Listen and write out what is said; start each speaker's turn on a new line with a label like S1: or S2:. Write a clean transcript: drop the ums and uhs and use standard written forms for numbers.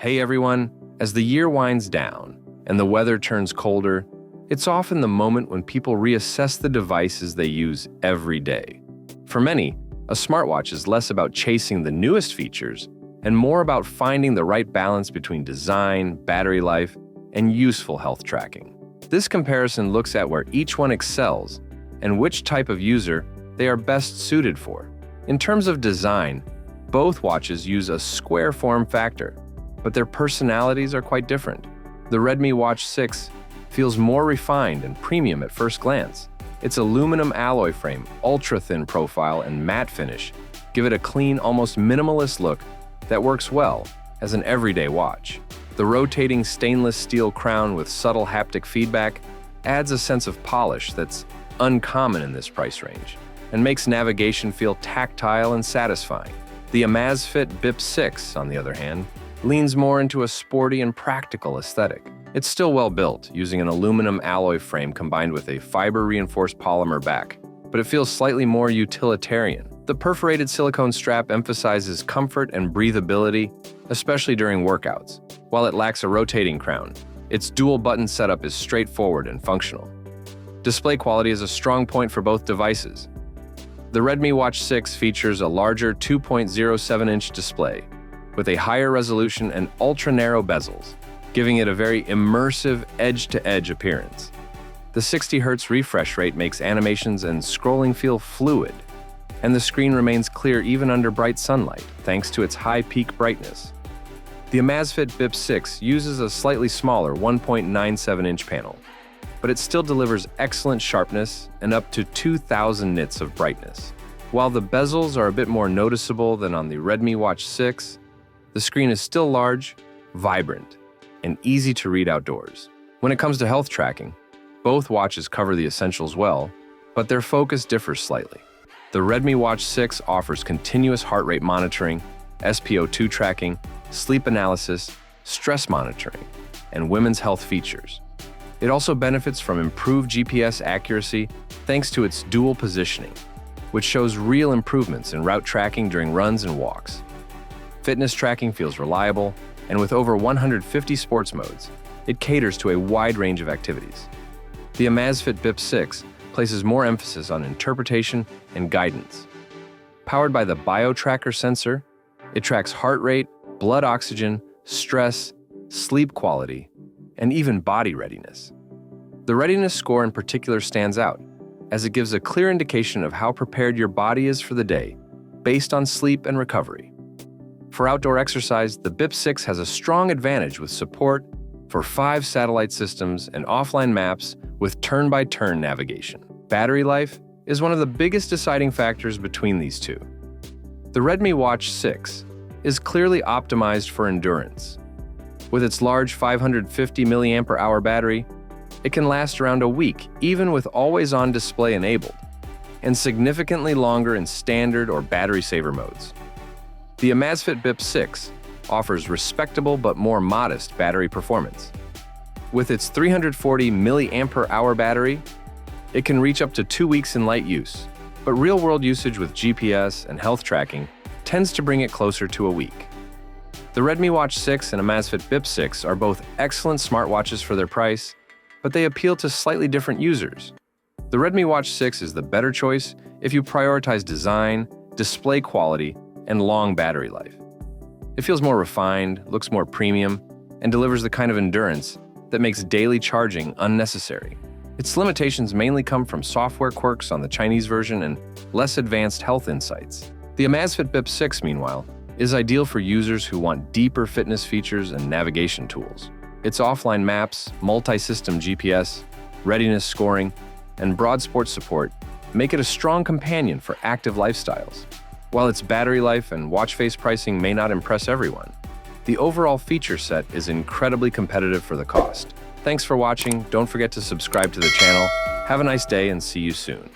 S1: Hey everyone, as the year winds down and the weather turns colder, it's often the moment when people reassess the devices they use every day. For many, a smartwatch is less about chasing the newest features and more about finding the right balance between design, battery life, and useful health tracking. This comparison looks at where each one excels and which type of user they are best suited for. In terms of design, both watches use a square form factor, but their personalities are quite different. The Redmi Watch 6 feels more refined and premium at first glance. Its aluminum alloy frame, ultra-thin profile, and matte finish give it a clean, almost minimalist look that works well as an everyday watch. The rotating stainless steel crown with subtle haptic feedback adds a sense of polish that's uncommon in this price range and makes navigation feel tactile and satisfying. The Amazfit Bip 6, on the other hand, leans more into a sporty and practical aesthetic. It's still well built, using an aluminum alloy frame combined with a fiber-reinforced polymer back, but it feels slightly more utilitarian. The perforated silicone strap emphasizes comfort and breathability, especially during workouts. While it lacks a rotating crown, its dual-button setup is straightforward and functional. Display quality is a strong point for both devices. The Redmi Watch 6 features a larger 2.07-inch display, with a higher resolution and ultra-narrow bezels, giving it a very immersive edge-to-edge appearance. The 60 Hz refresh rate makes animations and scrolling feel fluid, and the screen remains clear even under bright sunlight, thanks to its high peak brightness. The Amazfit Bip 6 uses a slightly smaller 1.97-inch panel, but it still delivers excellent sharpness and up to 2,000 nits of brightness. While the bezels are a bit more noticeable than on the Redmi Watch 6, the screen is still large, vibrant, and easy to read outdoors. When it comes to health tracking, both watches cover the essentials well, but their focus differs slightly. The Redmi Watch 6 offers continuous heart rate monitoring, SpO2 tracking, sleep analysis, stress monitoring, and women's health features. It also benefits from improved GPS accuracy thanks to its dual positioning, which shows real improvements in route tracking during runs and walks. Fitness tracking feels reliable, and with over 150 sports modes, it caters to a wide range of activities. The Amazfit Bip 6 places more emphasis on interpretation and guidance. Powered by the BioTracker sensor, it tracks heart rate, blood oxygen, stress, sleep quality, and even body readiness. The readiness score in particular stands out, as it gives a clear indication of how prepared your body is for the day, based on sleep and recovery. For outdoor exercise, the Bip 6 has a strong advantage with support for 5 satellite systems and offline maps with turn-by-turn navigation. Battery life is one of the biggest deciding factors between these two. The Redmi Watch 6 is clearly optimized for endurance. With its large 550 mAh battery, it can last around a week, even with always-on display enabled, and significantly longer in standard or battery-saver modes. The Amazfit Bip 6 offers respectable but more modest battery performance. With its 340 mAh battery, it can reach up to 2 weeks in light use, but real-world usage with GPS and health tracking tends to bring it closer to a week. The Redmi Watch 6 and Amazfit Bip 6 are both excellent smartwatches for their price, but they appeal to slightly different users. The Redmi Watch 6 is the better choice if you prioritize design, display quality, and long battery life. It feels more refined, looks more premium, and delivers the kind of endurance that makes daily charging unnecessary. Its limitations mainly come from software quirks on the Chinese version and less advanced health insights. The Amazfit Bip 6, meanwhile, is ideal for users who want deeper fitness features and navigation tools. Its offline maps, multi-system GPS, readiness scoring, and broad sports support make it a strong companion for active lifestyles. While its battery life and watch face pricing may not impress everyone, the overall feature set is incredibly competitive for the cost. Thanks for watching. Don't forget to subscribe to the channel. Have a nice day and see you soon.